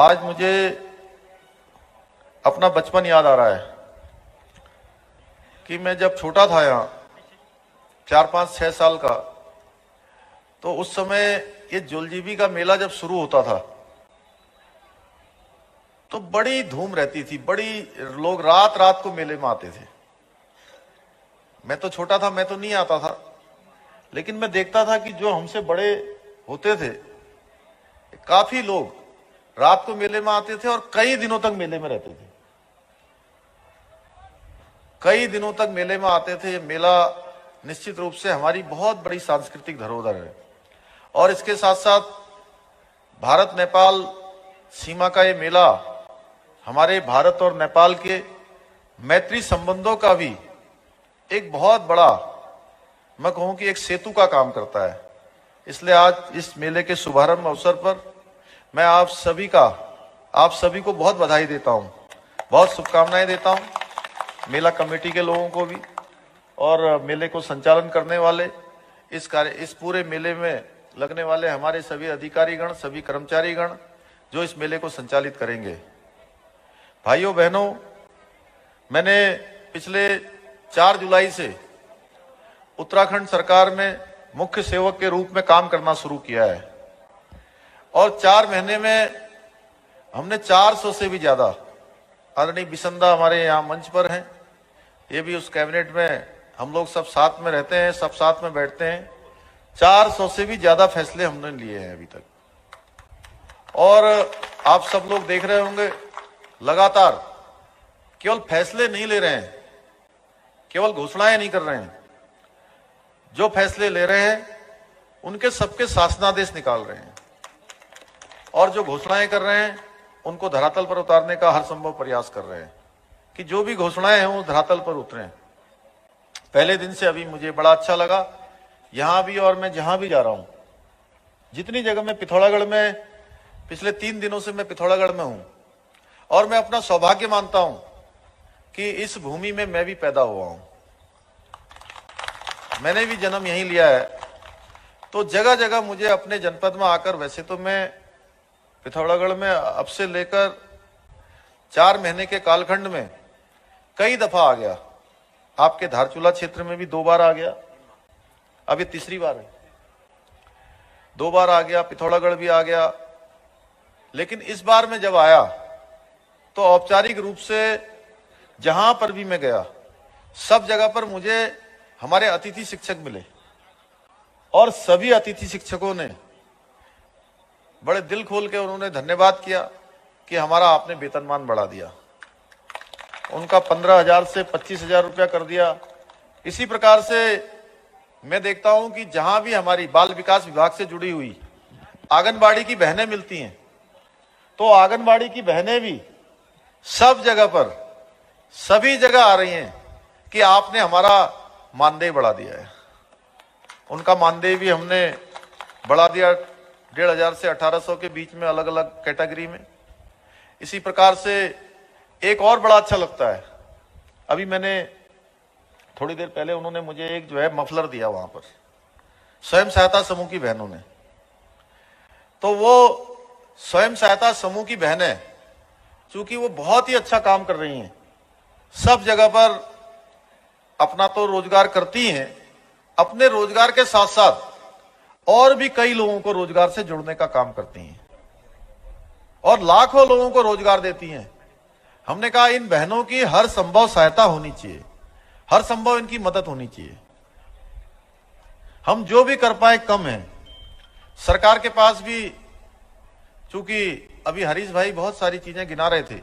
आज मुझे अपना बचपन याद आ रहा है कि मैं जब छोटा था, यहाँ 4-5-6 साल का, तो उस समय ये जौलजीबी का मेला जब शुरू होता था तो बड़ी धूम रहती थी, बड़ी लोग रात रात को मेले में आते थे। मैं तो छोटा था, मैं तो नहीं आता था, लेकिन मैं देखता था कि जो हमसे बड़े होते थे, काफी लोग रात को मेले में आते थे और कई दिनों तक मेले में रहते थे। कई दिनों तक मेले में आते थे। ये मेला निश्चित रूप से हमारी बहुत बड़ी सांस्कृतिक धरोहर है और इसके साथ साथ भारत नेपाल सीमा का ये मेला हमारे भारत और नेपाल के मैत्री संबंधों का भी एक बहुत बड़ा, मैं कहूं कि एक सेतु का काम करता है। इसलिए आज इस मेले के शुभारंभ अवसर पर मैं आप सभी को बहुत बधाई देता हूं, बहुत शुभकामनाएं देता हूं। मेला कमेटी के लोगों को भी और मेले को संचालन करने वाले, इस पूरे मेले में लगने वाले हमारे सभी अधिकारीगण, सभी कर्मचारीगण जो इस मेले को संचालित करेंगे। भाइयों बहनों, मैंने पिछले 4 जुलाई से उत्तराखंड सरकार में मुख्य सेवक के रूप में काम करना शुरू किया है और 4 महीने में हमने 400 से भी ज्यादा, आदरणीय बिसंदा हमारे यहाँ मंच पर हैं, ये भी उस कैबिनेट में हम लोग सब साथ में रहते हैं, सब साथ में बैठते हैं, 400 से भी ज्यादा फैसले हमने लिए हैं अभी तक। और आप सब लोग देख रहे होंगे, लगातार केवल फैसले नहीं ले रहे हैं, केवल घोषणाएं नहीं कर रहे हैं, जो फैसले ले रहे हैं उनके सबके शासनादेश निकाल रहे हैं और जो घोषणाएं कर रहे हैं उनको धरातल पर उतारने का हर संभव प्रयास कर रहे हैं कि जो भी घोषणाएं हैं वो धरातल पर उतरे। पहले दिन से अभी मुझे बड़ा अच्छा लगा, यहां भी और मैं जहां भी जा रहा हूं, जितनी जगह मैं पिथौरागढ़ में, पिछले 3 दिनों से मैं पिथौरागढ़ में हूं और मैं अपना सौभाग्य मानता हूं कि इस भूमि में मैं भी पैदा हुआ हूं, मैंने भी जन्म यहीं लिया है। तो जगह जगह मुझे अपने जनपद में आकर, वैसे तो मैं पिथौरागढ़ में अब से लेकर 4 महीने के कालखंड में कई दफा आ गया, आपके धारचूला क्षेत्र में भी 2 बार आ गया, अब ये तीसरी बार है। 2 बार आ गया, पिथौरागढ़ भी आ गया, लेकिन इस बार में जब आया तो औपचारिक रूप से जहां पर भी मैं गया, सब जगह पर मुझे हमारे अतिथि शिक्षक मिले और सभी अतिथि शिक्षकों ने बड़े दिल खोल के उन्होंने धन्यवाद किया कि हमारा आपने वेतनमान बढ़ा दिया, उनका 15,000 से 25,000 रुपया कर दिया। इसी प्रकार से मैं देखता हूं कि जहां भी हमारी बाल विकास विभाग से जुड़ी हुई आंगनबाड़ी की बहनें मिलती हैं, तो आंगनबाड़ी की बहनें भी सब जगह पर, सभी जगह आ रही हैं कि आपने हमारा मानदेय बढ़ा दिया है। उनका मानदेय भी हमने बढ़ा दिया 1,500 से 1,800 के बीच में, अलग अलग कैटेगरी में। इसी प्रकार से एक और बड़ा अच्छा लगता है, अभी मैंने थोड़ी देर पहले उन्होंने मुझे एक जो है मफलर दिया वहां पर, स्वयं सहायता समूह की बहनों ने। तो वो स्वयं सहायता समूह की बहनें, चूंकि वो बहुत ही अच्छा काम कर रही हैं, सब जगह पर अपना तो रोजगार करती हैं, अपने रोजगार के साथ साथ और भी कई लोगों को रोजगार से जुड़ने का काम करती हैं और लाखों लोगों को रोजगार देती हैं। हमने कहा इन बहनों की हर संभव सहायता होनी चाहिए, हर संभव इनकी मदद होनी चाहिए। हम जो भी कर पाए कम है। सरकार के पास भी, चूंकि अभी हरीश भाई बहुत सारी चीजें गिना रहे थे,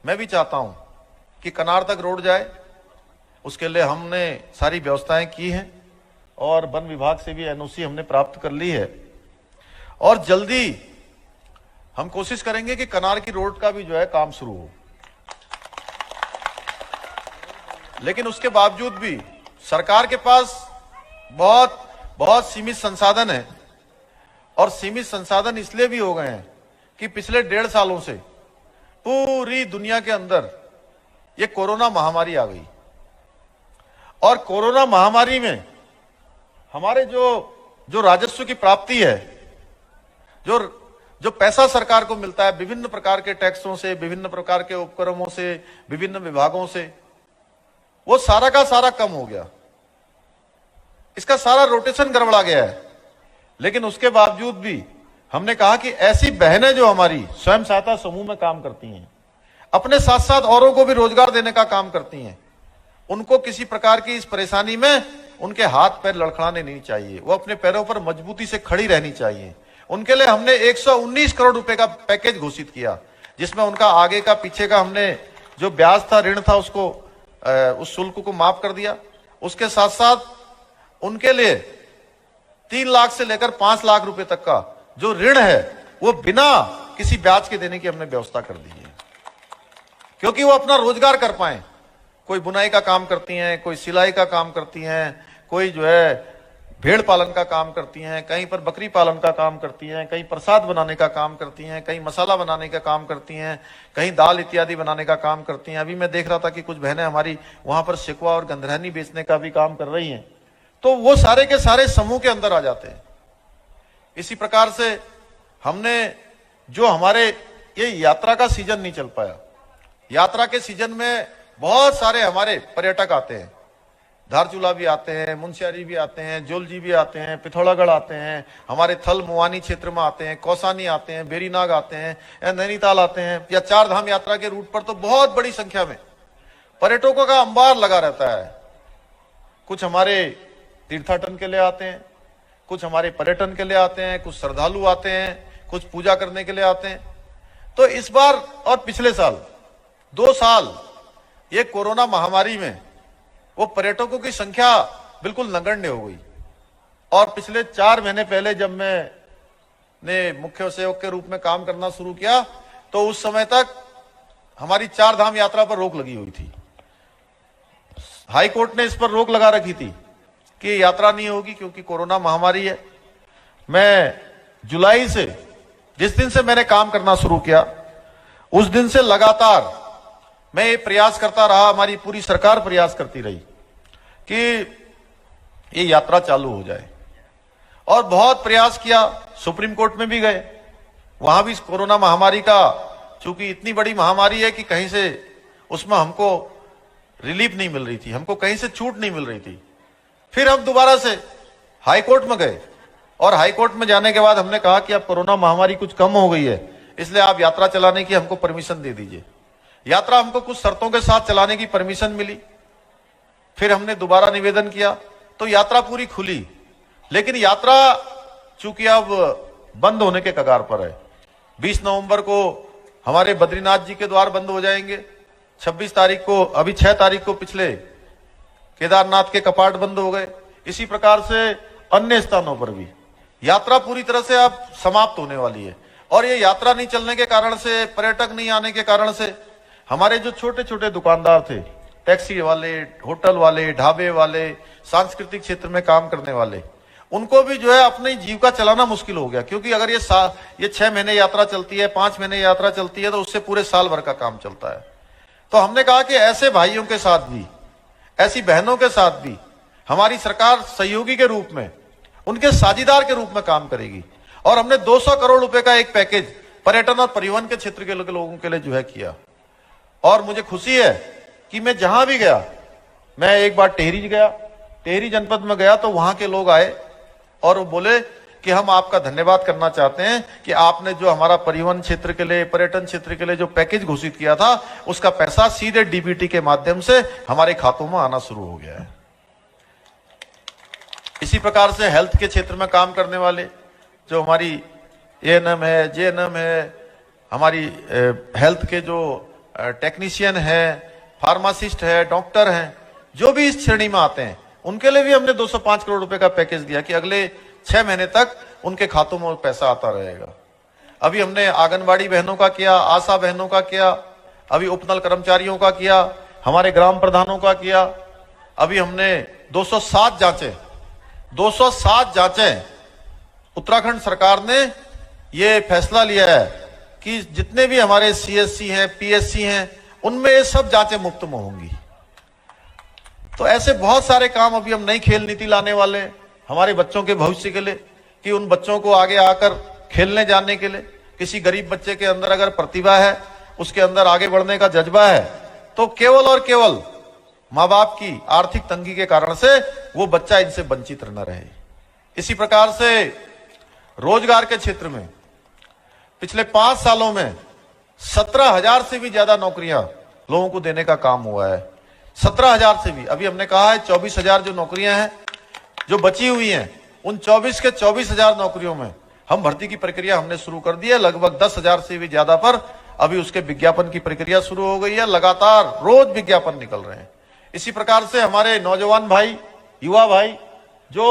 मैं भी चाहता हूं कि कनार तक रोड जाए, उसके लिए हमने सारी व्यवस्थाएं की हैं और वन विभाग से भी एनओसी हमने प्राप्त कर ली है और जल्दी हम कोशिश करेंगे कि कनार की रोड का भी जो है काम शुरू हो। लेकिन उसके बावजूद भी सरकार के पास बहुत सीमित संसाधन है और सीमित संसाधन इसलिए भी हो गए हैं कि पिछले 1.5 सालों से पूरी दुनिया के अंदर ये कोरोना महामारी आ गई और कोरोना महामारी में हमारे जो राजस्व की प्राप्ति है, जो जो पैसा सरकार को मिलता है विभिन्न प्रकार के टैक्सों से, विभिन्न प्रकार के उपक्रमों से, विभिन्न विभागों से, वो सारा का सारा कम हो गया। इसका सारा रोटेशन गड़बड़ा गया है। लेकिन उसके बावजूद भी हमने कहा कि ऐसी बहनें जो हमारी स्वयं सहायता समूह में काम करती हैं, अपने साथ साथ औरों को भी रोजगार देने का काम करती हैं, उनको किसी प्रकार की इस परेशानी में उनके हाथ पैर लड़खड़ाने नहीं चाहिए, वो अपने पैरों पर मजबूती से खड़ी रहनी चाहिए। उनके लिए हमने 119 करोड़ रुपए का पैकेज घोषित किया, जिसमें उनका आगे का पीछे का हमने जो ब्याज था, ऋण था, उसको उस शुल्क को माफ कर दिया। उसके साथ साथ उनके लिए 3 लाख से लेकर 5 लाख रुपए तक का जो ऋण है वो बिना किसी ब्याज के देने की हमने व्यवस्था कर दी है, क्योंकि वो अपना रोजगार कर पाए। कोई बुनाई का काम करती हैं, कोई सिलाई का काम करती हैं, कोई जो है भेड़ पालन का काम करती हैं, कहीं पर बकरी पालन का काम करती हैं, कहीं प्रसाद बनाने का काम करती हैं, कहीं मसाला बनाने का काम करती हैं, कहीं दाल इत्यादि बनाने का काम करती हैं। अभी मैं देख रहा था कि कुछ बहनें हमारी वहां पर शिकवा और गंधरानी बेचने का भी काम कर रही हैं। तो वो सारे के सारे समूह के अंदर आ जाते हैं। इसी प्रकार से हमने जो हमारे ये यात्रा का सीजन नहीं चल पाया, यात्रा के सीजन में बहुत सारे हमारे पर्यटक आते हैं, धारचूला भी आते हैं, मुंशियारी भी आते हैं, जोलजी भी आते हैं, पिथौरागढ़ आते हैं, हमारे थल मुआनी क्षेत्र में आते हैं, कौसानी आते हैं, बेरीनाग आते हैं, या नैनीताल आते हैं, या चार धाम यात्रा के रूट पर तो बहुत बड़ी संख्या में पर्यटकों का अंबार लगा रहता है। कुछ हमारे तीर्थाटन के लिए आते हैं, कुछ हमारे पर्यटन के लिए आते हैं, कुछ श्रद्धालु आते हैं, कुछ पूजा करने के लिए आते हैं। तो इस बार और पिछले साल 2 साल ये कोरोना महामारी में वो पर्यटकों की संख्या बिल्कुल नगण्य हो गई। और पिछले 4 महीने पहले जब मैंने मुख्य सेवक के रूप में काम करना शुरू किया, तो उस समय तक हमारी 4 धाम यात्रा पर रोक लगी हुई थी। हाई कोर्ट ने इस पर रोक लगा रखी थी कि यात्रा नहीं होगी क्योंकि कोरोना महामारी है। मैं जुलाई से, जिस दिन से मैंने काम करना शुरू किया, उस दिन से लगातार मैं ये प्रयास करता रहा, हमारी पूरी सरकार प्रयास करती रही कि ये यात्रा चालू हो जाए। और बहुत प्रयास किया, सुप्रीम कोर्ट में भी गए, वहां भी कोरोना महामारी का, चूंकि इतनी बड़ी महामारी है कि कहीं से उसमें हमको रिलीफ नहीं मिल रही थी, हमको कहीं से छूट नहीं मिल रही थी। फिर हम दोबारा से हाई कोर्ट में गए, और हाई कोर्ट में जाने के बाद हमने कहा कि अब कोरोना महामारी कुछ कम हो गई है, इसलिए आप यात्रा चलाने की हमको परमिशन दे दीजिए। यात्रा हमको कुछ शर्तों के साथ चलाने की परमिशन मिली। फिर हमने दोबारा निवेदन किया तो यात्रा पूरी खुली, लेकिन यात्रा चूंकि अब बंद होने के कगार पर है। 20 नवंबर को हमारे बद्रीनाथ जी के द्वार बंद हो जाएंगे, 26 तारीख को, अभी 6 तारीख को पिछले केदारनाथ के कपाट बंद हो गए। इसी प्रकार से अन्य स्थानों पर भी यात्रा पूरी तरह से अब समाप्त होने वाली है। और ये यात्रा नहीं चलने के कारण से, पर्यटक नहीं आने के कारण से हमारे जो छोटे छोटे दुकानदार थे, टैक्सी वाले, होटल वाले, ढाबे वाले, सांस्कृतिक क्षेत्र में काम करने वाले, उनको भी जो है अपनी जीविका चलाना मुश्किल हो गया। क्योंकि अगर ये 6 महीने यात्रा चलती है, 5 महीने यात्रा चलती है, तो उससे पूरे साल भर का काम चलता है। तो हमने कहा कि ऐसे भाइयों के साथ भी, ऐसी बहनों के साथ भी हमारी सरकार सहयोगी के रूप में, उनके साझीदार के रूप में काम करेगी। और हमने 200 करोड़ रुपए का एक पैकेज पर्यटन और परिवहन के क्षेत्र के लोगों के लिए जो है किया। और मुझे खुशी है कि मैं जहां भी गया, मैं एक बार टिहरी गया, टिहरी जनपद में गया, तो वहां के लोग आए और वो बोले कि हम आपका धन्यवाद करना चाहते हैं कि आपने जो हमारा परिवहन क्षेत्र के लिए, पर्यटन क्षेत्र के लिए जो पैकेज घोषित किया था, उसका पैसा सीधे डीबीटी के माध्यम से हमारे खातों में आना शुरू हो गया है। इसी प्रकार से हेल्थ के क्षेत्र में काम करने वाले जो हमारी एएनएम है, जेएनएम है, हमारी हेल्थ के जो टेक्नीशियन है, फार्मासिस्ट है, डॉक्टर हैं, जो भी इस श्रेणी में आते हैं, उनके लिए भी हमने 205 करोड़ रुपए का पैकेज दिया कि अगले 6 महीने तक उनके खातों में पैसा आता रहेगा। अभी हमने आंगनबाड़ी बहनों का किया, आशा बहनों का किया, अभी उपनल कर्मचारियों का किया, हमारे ग्राम प्रधानों का किया। अभी हमने 207 जांचें उत्तराखंड सरकार ने ये फैसला लिया है कि जितने भी हमारे सीएससी हैं, पीएससी हैं, उनमें ये सब जांचें मुफ्त में होंगी। तो ऐसे बहुत सारे काम अभी हम नई खेल नीति लाने वाले हैं हमारे बच्चों के भविष्य के लिए, कि उन बच्चों को आगे आकर खेलने जाने के लिए, किसी गरीब बच्चे के अंदर अगर प्रतिभा है, उसके अंदर आगे बढ़ने का जज्बा है, तो केवल और केवल माँ बाप की आर्थिक तंगी के कारण से वो बच्चा इनसे वंचित न रहे। इसी प्रकार से रोजगार के क्षेत्र में पिछले 5 सालों में 17,000 से भी ज्यादा नौकरियां लोगों को देने का काम हुआ है। 17,000 से भी, अभी हमने कहा है 24,000 जो नौकरियां हैं जो बची हुई हैं, उन 24 के 24,000 नौकरियों में हम भर्ती की प्रक्रिया हमने शुरू कर दी है। लगभग 10,000 से भी ज्यादा पर अभी उसके विज्ञापन की प्रक्रिया शुरू हो गई है। लगातार रोज विज्ञापन निकल रहे हैं। इसी प्रकार से हमारे नौजवान भाई, युवा भाई जो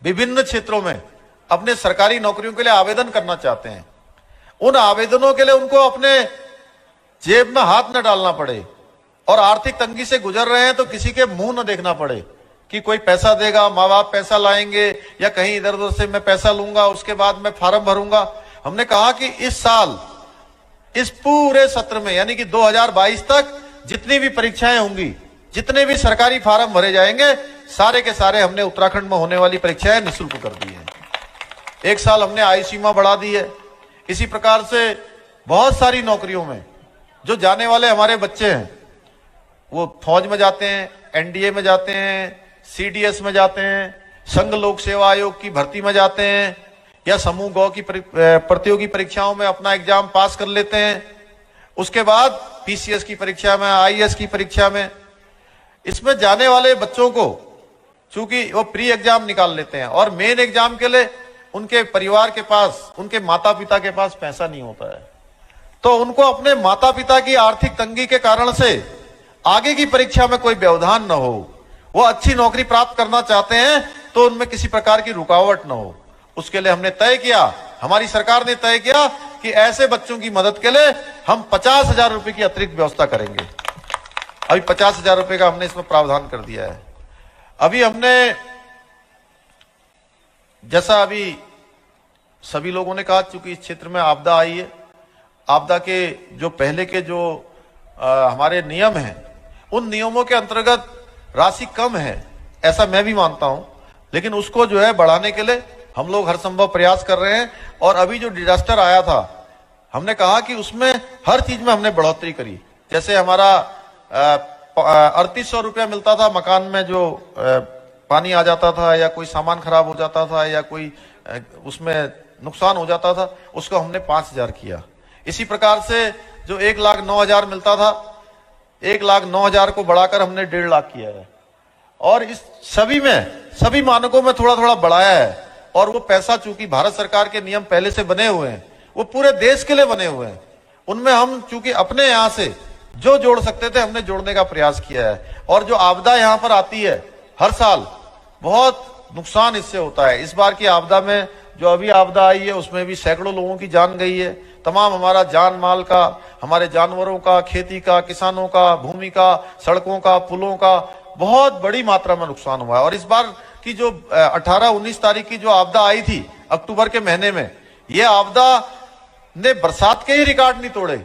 विभिन्न क्षेत्रों में अपने सरकारी नौकरियों के लिए आवेदन करना चाहते हैं, उन आवेदनों के लिए उनको अपने जेब में हाथ न डालना पड़े और आर्थिक तंगी से गुजर रहे हैं तो किसी के मुंह न देखना पड़े कि कोई पैसा देगा, माँ बाप पैसा लाएंगे या कहीं इधर उधर से मैं पैसा लूंगा, उसके बाद मैं फार्म भरूंगा। हमने कहा कि इस साल इस पूरे सत्र में यानी कि 2022 तक जितनी भी परीक्षाएं होंगी, जितने भी सरकारी फार्म भरे जाएंगे, सारे के सारे हमने उत्तराखंड में होने वाली परीक्षाएं निःशुल्क कर दी है। एक साल हमने आयु सीमा बढ़ा दी है। इसी प्रकार से बहुत सारी नौकरियों में जो जाने वाले हमारे बच्चे हैं, वो फौज में जाते हैं, एनडीए में जाते हैं, सीडीएस में जाते हैं, संघ लोक सेवा आयोग की भर्ती में जाते हैं या समूह गौ की प्रतियोगी परीक्षाओं में अपना एग्जाम पास कर लेते हैं। उसके बाद पीसीएस की परीक्षा में, आईएएस की परीक्षा में, इसमें जाने वाले बच्चों को चूंकि वो प्री एग्जाम निकाल लेते हैं और मेन एग्जाम के लिए उनके परिवार के पास, उनके माता पिता के पास पैसा नहीं होता है, तो उनको अपने माता पिता की आर्थिक तंगी के कारण से आगे की परीक्षा में कोई व्यवधान न हो, वो अच्छी नौकरी प्राप्त करना चाहते हैं तो उनमें किसी प्रकार की रुकावट न हो, उसके लिए हमने तय किया, हमारी सरकार ने तय किया कि ऐसे बच्चों की मदद के लिए हम 50,000 रुपए की अतिरिक्त व्यवस्था करेंगे। अभी 50,000 रुपए का हमने इसमें प्रावधान कर दिया है। अभी हमने, जैसा अभी सभी लोगों ने कहा, चूंकि इस क्षेत्र में आपदा आई है, आपदा के जो पहले के जो हमारे नियम हैं, उन नियमों के अंतर्गत राशि कम है, ऐसा मैं भी मानता हूं, लेकिन उसको जो है बढ़ाने के लिए हम लोग हर संभव प्रयास कर रहे हैं। और अभी जो डिजास्टर आया था, हमने कहा कि उसमें हर चीज में हमने बढ़ोतरी करी। जैसे हमारा 3800 रुपया मिलता था मकान में, जो पानी आ जाता था या कोई सामान खराब हो जाता था या कोई उसमें नुकसान हो जाता था, उसको हमने 5,000 किया। इसी प्रकार से जो 1,09,000 मिलता था, 1,09,000 को बढ़ाकर हमने 1.5 लाख किया है। और इस सभी में, सभी मानकों में थोड़ा थोड़ा बढ़ाया है। और वो पैसा चूंकि भारत सरकार के नियम पहले से बने हुए हैं, वो पूरे देश के लिए बने हुए हैं, उनमें हम चूंकि अपने यहां से जो जोड़ सकते थे हमने जोड़ने का प्रयास किया है। और जो आपदा यहां पर आती है हर साल, बहुत नुकसान इससे होता है। इस बार की आपदा में जो अभी आपदा आई है उसमें भी सैकड़ों लोगों की जान गई है। तमाम हमारा जान माल का, हमारे जानवरों का, खेती का, किसानों का, भूमि का, सड़कों का, पुलों का बहुत बड़ी मात्रा में नुकसान हुआ है। और इस बार की जो 18-19 तारीख की जो आपदा आई थी अक्टूबर के महीने में, ये आपदा ने बरसात के ही रिकॉर्ड नहीं तोड़े,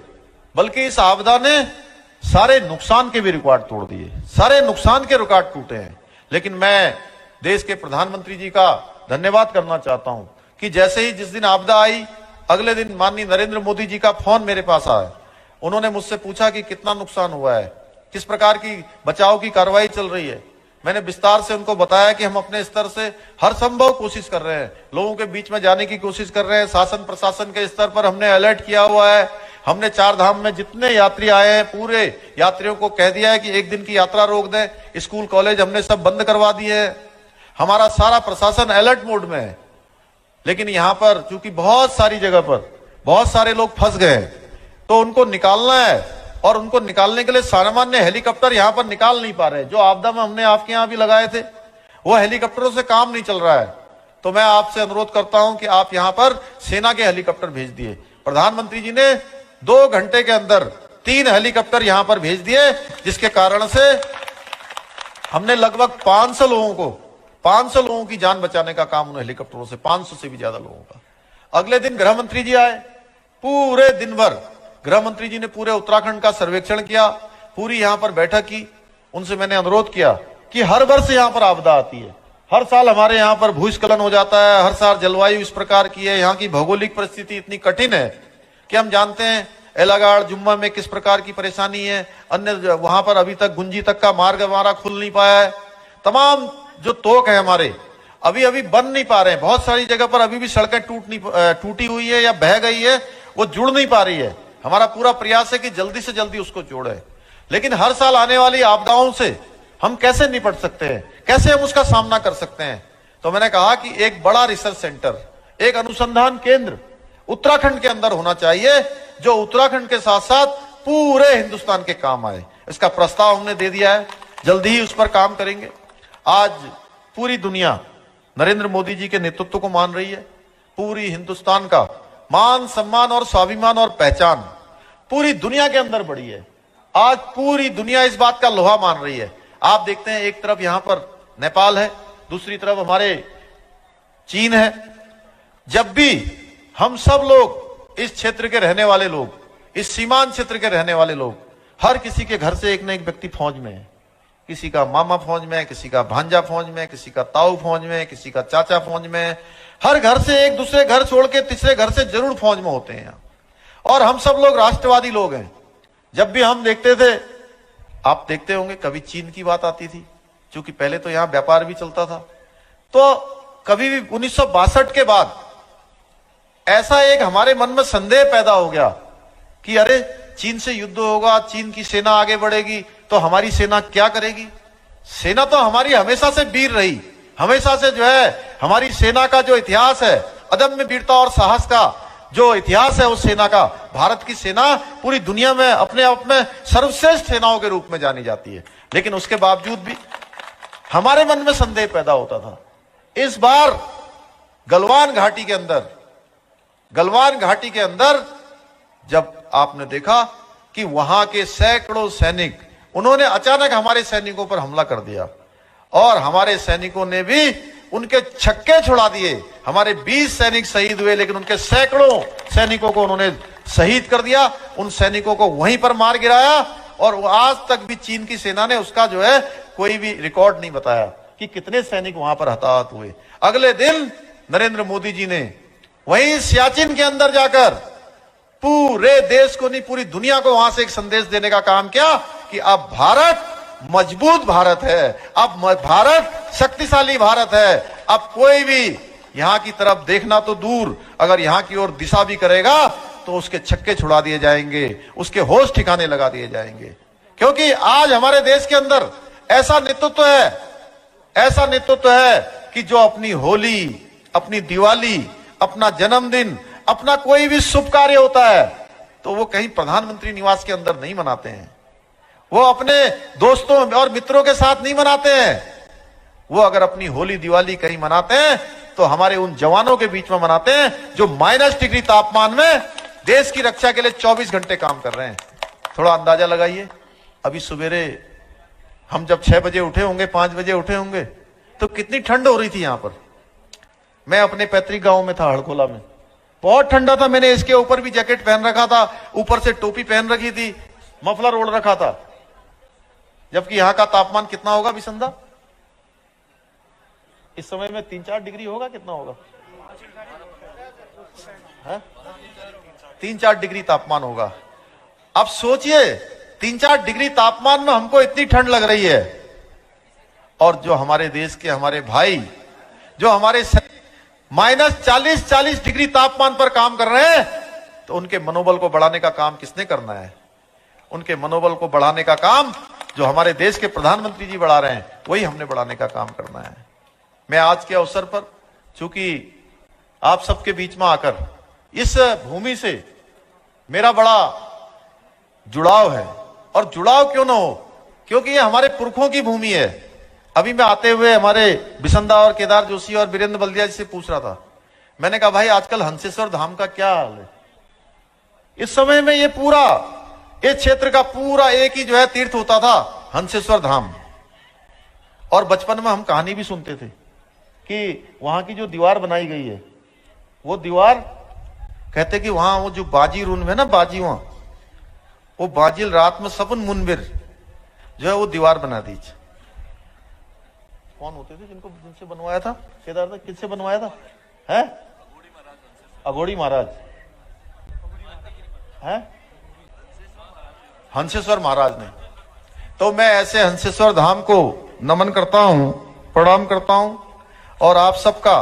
बल्कि इस आपदा ने सारे नुकसान के भी रिकॉर्ड तोड़ दिए, सारे नुकसान के रिकॉर्ड टूटे हैं। लेकिन मैं देश के प्रधानमंत्री जी का धन्यवाद करना चाहता हूं कि जैसे ही जिस दिन आपदा आई, अगले दिन माननीय नरेंद्र मोदी जी का फोन मेरे पास आया। उन्होंने मुझसे पूछा कि कितना नुकसान हुआ है, किस प्रकार की बचाव की कार्रवाई चल रही है। मैंने विस्तार से उनको बताया कि हम अपने स्तर से हर संभव कोशिश कर रहे हैं, लोगों के बीच में जाने की कोशिश कर रहे हैं। शासन प्रशासन के स्तर पर हमने अलर्ट किया हुआ है। हमने 4 धाम में जितने यात्री आए हैं, पूरे यात्रियों को कह दिया है कि 1 दिन की यात्रा रोक दें। स्कूल कॉलेज हमने सब बंद करवा दिए हैं। हमारा सारा प्रशासन अलर्ट मोड में है। लेकिन यहां पर चूंकि बहुत सारी जगह पर बहुत सारे लोग फंस गए हैं, तो उनको निकालना है। और उनको निकालने के लिए सामान्य हेलीकॉप्टर यहां पर निकाल नहीं पा रहे। जो आपदा में हमने आपके यहां भी लगाए थे, वो हेलीकॉप्टरों से काम नहीं चल रहा है। तो मैं आपसे अनुरोध करता हूं कि आप यहां पर सेना के हेलीकॉप्टर भेज दिए। प्रधानमंत्री जी ने 2 घंटे के अंदर 3 हेलीकॉप्टर यहां पर भेज दिए, जिसके कारण से हमने लगभग 500 लोगों की जान बचाने का काम उन हेलीकॉप्टरों से, 500 से भी ज्यादा लोगों का। अगले दिन गृह मंत्री जी आए, पूरे दिन भर गृह मंत्री जी ने पूरे उत्तराखंड का सर्वेक्षण किया, पूरी यहां पर बैठक की। उनसे मैंने अनुरोध किया कि हर वर्ष यहां पर आपदा आती है, हर साल हमारे यहाँ पर भूस्खलन हो जाता है, हर साल जलवायु इस प्रकार की है, यहाँ की भौगोलिक परिस्थिति इतनी कठिन है कि हम जानते हैं एलागाड़ जुम्मा में किस प्रकार की परेशानी है। अन्य वहां पर अभी तक गुंजी तक का मार्ग हमारा खुल नहीं पाया है। तमाम जो तोक है हमारे अभी अभी बन नहीं पा रहे हैं। बहुत सारी जगह पर अभी भी सड़कें टूटी हुई है या बह गई है, वो जुड़ नहीं पा रही है। हमारा पूरा प्रयास है कि जल्दी से जल्दी उसको जोड़े, लेकिन हर साल आने वाली आपदाओं से हम कैसे निपट सकते हैं, कैसे हम उसका सामना कर सकते हैं। तो मैंने कहा कि एक बड़ा रिसर्च सेंटर, एक अनुसंधान केंद्र उत्तराखंड के अंदर होना चाहिए, जो उत्तराखंड के साथ साथ पूरे हिंदुस्तान के काम आए। इसका प्रस्ताव हमने दे दिया है, जल्दी ही उस पर काम करेंगे। आज पूरी दुनिया नरेंद्र मोदी जी के नेतृत्व को मान रही है। पूरी हिंदुस्तान का मान सम्मान और स्वाभिमान और पहचान पूरी दुनिया के अंदर बढ़ी है। आज पूरी दुनिया इस बात का लोहा मान रही है। आप देखते हैं एक तरफ यहां पर नेपाल है, दूसरी तरफ हमारे चीन है। जब भी हम सब लोग इस क्षेत्र के रहने वाले लोग, इस सीमांत क्षेत्र के रहने वाले लोग, हर किसी के घर से एक न एक व्यक्ति फौज में है। किसी का मामा फौज में है, किसी का भांजा फौज में है, किसी का ताऊ फौज में है, किसी का चाचा फौज में है। हर घर से एक दूसरे घर छोड़ के तीसरे घर से जरूर फौज में होते हैं। और हम सब लोग राष्ट्रवादी लोग हैं। जब भी हम देखते थे, आप देखते होंगे कभी चीन की बात आती थी, क्योंकि पहले तो यहां व्यापार भी चलता था। तो कभी भी 1962 के बाद ऐसा एक हमारे मन में संदेह पैदा हो गया कि अरे चीन से युद्ध होगा, चीन की सेना आगे बढ़ेगी तो हमारी सेना क्या करेगी। सेना तो हमारी हमेशा से वीर रही, हमेशा से जो है हमारी सेना का जो इतिहास है, अदम्य वीरता और साहस का जो इतिहास है उस सेना का, भारत की सेना पूरी दुनिया में अपने आप में सर्वश्रेष्ठ सेनाओं के रूप में जानी जाती है। लेकिन उसके बावजूद भी हमारे मन में संदेह पैदा होता था। इस बार गलवान घाटी के अंदर जब आपने देखा कि वहां के सैकड़ों सैनिक, उन्होंने अचानक हमारे सैनिकों पर हमला कर दिया और हमारे सैनिकों ने भी उनके छक्के छुड़ा दिए। हमारे 20 सैनिक शहीद हुए, लेकिन उनके सैकड़ों सैनिकों को उन्होंने शहीद कर दिया। उन सैनिकों को वहीं पर मार गिराया और आज तक भी चीन की सेना ने उसका जो है कोई भी रिकॉर्ड नहीं बताया कि कितने सैनिक वहां पर हताहत हुए। अगले दिन नरेंद्र मोदी जी ने वहीं सियाचिन के अंदर जाकर पूरे देश को नहीं, पूरी दुनिया को वहां से एक संदेश देने का काम किया कि अब भारत मजबूत भारत है, अब भारत शक्तिशाली भारत है। अब कोई भी यहां की तरफ देखना तो दूर, अगर यहां की ओर दिशा भी करेगा तो उसके छक्के छुड़ा दिए जाएंगे, उसके होश ठिकाने लगा दिए जाएंगे। क्योंकि आज हमारे देश के अंदर ऐसा नेतृत्व है कि जो अपनी होली, अपनी दिवाली, अपना जन्मदिन, अपना कोई भी शुभ कार्य होता है तो वो कहीं प्रधानमंत्री निवास के अंदर नहीं मनाते हैं, वो अपने दोस्तों और मित्रों के साथ नहीं मनाते हैं। वो अगर अपनी होली दिवाली कहीं मनाते हैं तो हमारे उन जवानों के बीच में मनाते हैं जो -डिग्री तापमान में देश की रक्षा के लिए 24 घंटे काम कर रहे हैं। थोड़ा अंदाजा लगाइए, अभी सवेरे हम जब 6 बजे उठे होंगे, 5 बजे उठे होंगे, तो कितनी ठंड हो रही थी यहां पर। मैं अपने पैतृक गांव में था, हड़कोला में, बहुत ठंडा था। मैंने इसके ऊपर भी जैकेट पहन रखा था, ऊपर से टोपी पहन रखी थी, मफलर ओढ़ रखा था। जबकि यहां का तापमान कितना होगा बिसंदा इस समय में? 3-4 डिग्री होगा, कितना होगा? 3-4 डिग्री तापमान होगा। अब सोचिए 3-4 डिग्री तापमान में हमको इतनी ठंड लग रही है, और जो हमारे देश के हमारे भाई जो हमारे -40 डिग्री तापमान पर काम कर रहे हैं, तो उनके मनोबल को बढ़ाने का काम किसने करना है? उनके मनोबल को बढ़ाने का काम जो हमारे देश के प्रधानमंत्री जी बढ़ा रहे हैं, वही हमने बढ़ाने का काम करना है। मैं आज के अवसर पर, चूंकि आप सबके बीच में आकर इस भूमि से मेरा बड़ा जुड़ाव है, और जुड़ाव क्यों ना हो, क्योंकि ये हमारे पुरखों की भूमि है। अभी मैं आते हुए हमारे बिसंदा और केदार जोशी और वीरेंद्र बल्दिया जी से पूछ रहा था। मैंने कहा भाई आजकल हंसेश्वर धाम का क्या हाल है? इस समय में ये पूरा इस क्षेत्र का पूरा एक ही जो है तीर्थ होता था, हंसेश्वर धाम। और बचपन में हम कहानी भी सुनते थे कि वहां की जो दीवार बनाई गई है, वो दीवार कहते कि वहां वो जो बाजी रूम है ना, बाजी, वहां वो बाजिल रात में सपन मुनबिर जो है वो दीवार बना दीजिए। कौन होते थे जिनसे बनवाया था केदारनाथ? किससे बनवाया था? है अघोड़ी महाराज है, हंसेश्वर महाराज ने। तो मैं ऐसे हंसेश्वर धाम को नमन करता हूं, प्रणाम करता हूं और आप सबका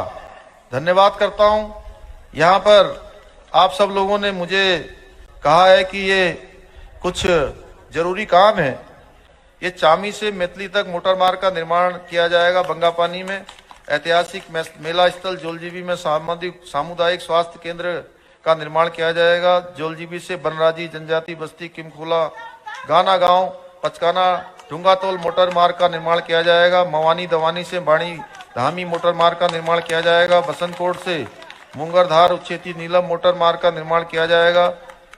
धन्यवाद करता हूं। यहां पर आप सब लोगों ने मुझे कहा है कि ये कुछ जरूरी काम है। ये चामी से मैथिली तक मोटर मार्ग का निर्माण किया जाएगा बंगापानी में। ऐतिहासिक मेला स्थल जोलजीबी में सामुदायिक स्वास्थ्य केंद्र का निर्माण किया जाएगा। जोलजीबी से बनराजी जनजाति बस्ती किमखोला गाना गांव पचकाना ढूंगातोल मोटर मार्ग का निर्माण किया जाएगा। मवानी दवानी से बाणी धामी मोटर मार्ग का निर्माण किया जाएगा। बसंतकोट से मुंगरधार उच्चेती नीलम मोटर मार्ग का निर्माण किया जाएगा।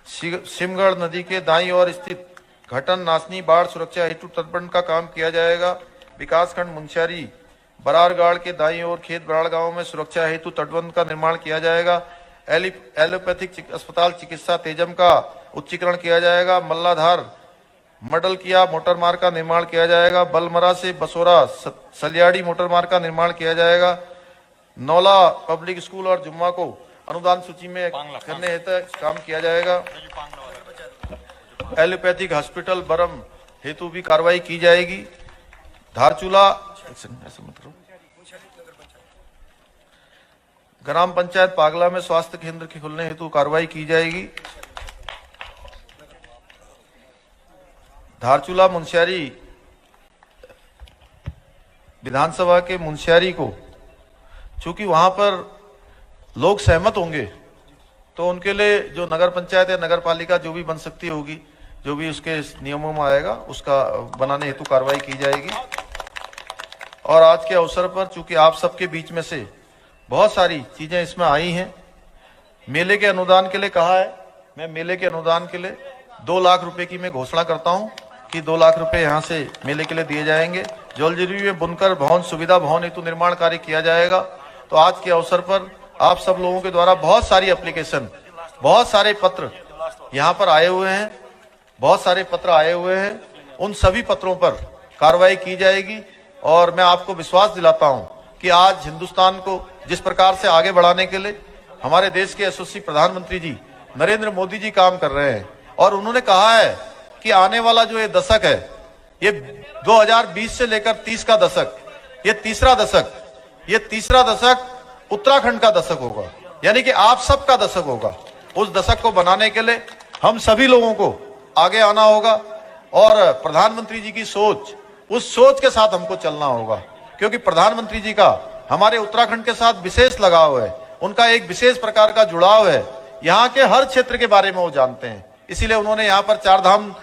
सिमगढ़ नदी के दाईं ओर स्थित घटन नासनी बाढ़ सुरक्षा हेतु तटबंध का काम किया जाएगा। विकासखंड मुंशियारी बरारगाड़ के दाईं ओर खेत बराड़ गांव में सुरक्षा हेतु तटबंध का निर्माण किया जाएगा। एलोपैथिक अस्पताल चिकित्सा तेजम का उच्चीकरण किया जाएगा। मल्लाधार मडल किया मोटर मार्ग का निर्माण किया जाएगा। बलमरा से बसोरा सलियाड़ी मोटर मार्ग का निर्माण किया जाएगा। नौला पब्लिक स्कूल और जुम्मा को अनुदान सूची में करने हेतु काम किया जाएगा। एलोपैथिक हॉस्पिटल बरम हेतु भी कार्रवाई की जाएगी। धारचूला ग्राम पंचायत पागला में स्वास्थ्य केंद्र के खुलने हेतु कार्रवाई की जाएगी। धारचूला मुंशियारी विधानसभा के मुंशियारी को चूंकि वहां पर लोग सहमत होंगे तो उनके लिए जो नगर पंचायत या नगर पालिका जो भी बन सकती होगी, जो भी उसके नियमों में आएगा उसका बनाने हेतु कार्रवाई की जाएगी। और आज के अवसर पर चूंकि आप सबके बीच में से बहुत सारी चीजें इसमें आई हैं, मेले के अनुदान के लिए कहा है, मैं मेले के अनुदान के लिए 2 लाख रुपए की मैं घोषणा करता हूं कि 2 लाख रुपए यहां से मेले के लिए दिए जाएंगे। जोलजीबी में बुनकर भवन सुविधा भवन हेतु निर्माण कार्य किया जाएगा। तो आज के अवसर पर आप सब लोगों के द्वारा बहुत सारी एप्लीकेशन, बहुत सारे पत्र यहाँ पर आए हुए हैं, बहुत सारे पत्र आए हुए हैं। उन सभी पत्रों पर कार्रवाई की जाएगी और मैं आपको विश्वास दिलाता हूं कि आज हिंदुस्तान को जिस प्रकार से आगे बढ़ाने के लिए हमारे देश के यशस्वी प्रधानमंत्री जी नरेंद्र मोदी जी काम कर रहे हैं और उन्होंने कहा है कि आने वाला जो ये दशक है, ये 2020 से लेकर 30 का दशक, ये तीसरा दशक उत्तराखंड का दशक होगा, यानी कि आप सबका दशक होगा। उस दशक को बनाने के लिए हम सभी लोगों को आगे आना होगा और प्रधानमंत्री जी की सोच, उस सोच के साथ हमको चलना होगा, क्योंकि प्रधानमंत्री जी का हमारे उत्तराखंड के साथ विशेष लगाव है, उनका एक विशेष प्रकार का जुड़ाव है। यहाँ के हर क्षेत्र के बारे में वो जानते हैं, इसीलिए उन्होंने यहाँ पर 4 धाम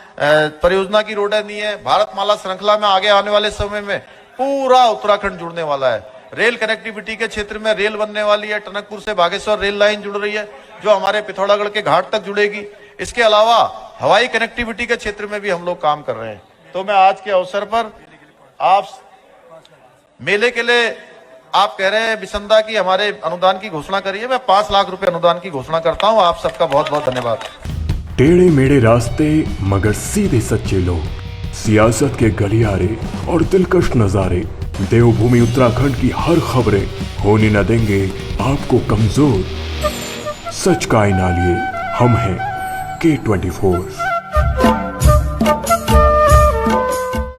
परियोजना की रोडें दी है। भारतमाला श्रृंखला में आगे आने वाले समय में पूरा उत्तराखंड जुड़ने वाला है। रेल कनेक्टिविटी के क्षेत्र में रेल बनने वाली है, टनकपुर से बागेश्वर रेल लाइन जुड़ रही है जो हमारे पिथौरागढ़ के घाट तक जुड़ेगी। इसके अलावा हवाई कनेक्टिविटी के क्षेत्र में भी हम लोग काम कर रहे हैं। तो मैं आज के अवसर पर आप मेले के लिए आप कह रहे हैं बिसंदा की हमारे अनुदान की घोषणा करिए, मैं 5 लाख रुपए अनुदान की घोषणा करता हूं। आप सबका बहुत बहुत धन्यवाद। टेढ़े मेढ़े रास्ते मगर सीधे सच्चे लोग, सियासत के गलियारे और दिलकश नजारे, देवभूमि उत्तराखंड की हर खबरें होने न देंगे आपको कमजोर। सच का आईना लिए हम हैं K24।